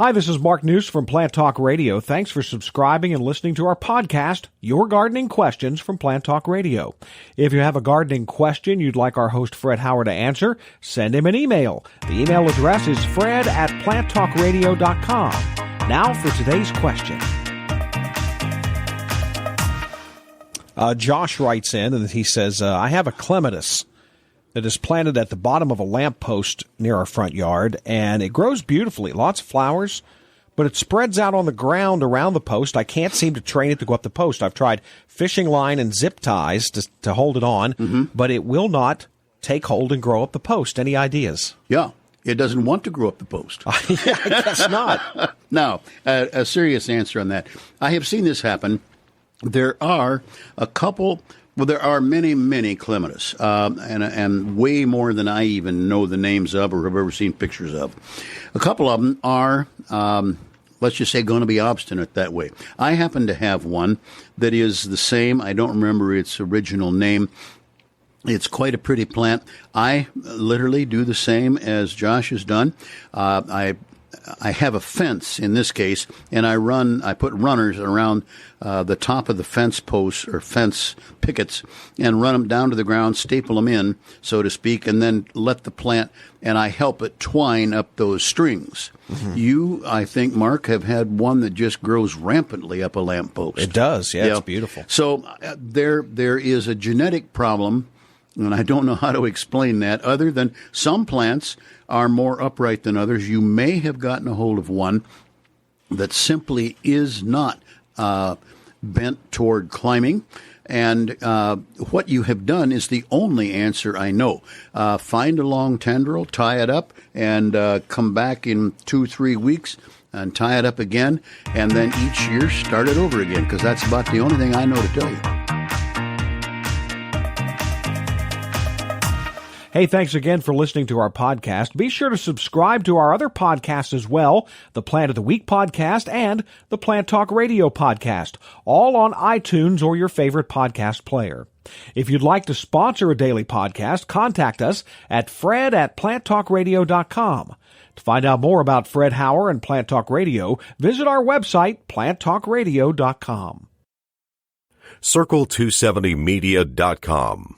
Hi, this is Mark News from Plant Talk Radio. Thanks for subscribing and listening to our podcast, Your Gardening Questions from Plant Talk Radio. If you have a gardening question you'd like our host Fred Howard to answer, send him an email. The email address is fred@planttalkradio.com. Now for today's question. Josh writes in and he says, I have a clematis that is planted at the bottom of a lamppost near our front yard, and it grows beautifully, lots of flowers, but it spreads out on the ground around the post. I can't seem to train it to go up the post. I've tried fishing line and zip ties to hold it on, but it will not take hold and grow up the post. Any ideas? Yeah, it doesn't want to grow up the post. Yeah, I guess not. Now, a serious answer on that. I have seen this happen. There are a couple... Well, there are many, many clematis, and way more than I even know the names of or have ever seen pictures of. A couple of them are, let's just say, going to be obstinate that way. I happen to have one that is the same. I don't remember its original name. It's quite a pretty plant. I literally do the same as Josh has done. I have a fence in this case, and I put runners around the top of the fence posts or fence pickets and run them down to the ground, staple them in, so to speak, and then let the plant, and I help it twine up those strings. You, I think, Mark, have had one that just grows rampantly up a lamppost. It does, yeah. It's beautiful. So there is a genetic problem, and I don't know how to explain that other than some plants are more upright than others. You may have gotten a hold of one that simply is not bent toward climbing. And what you have done is the only answer I know. Find a long tendril, tie it up, and come back in 2-3 weeks and tie it up again. And then each year start it over again, because that's about the only thing I know to tell you. Hey, thanks again for listening to our podcast. Be sure to subscribe to our other podcasts as well, the Plant of the Week podcast and the Plant Talk Radio podcast, all on iTunes or your favorite podcast player. If you'd like to sponsor a daily podcast, contact us at fred@planttalkradio.com. To find out more about Fred Howard and Plant Talk Radio, visit our website, planttalkradio.com. Circle270media.com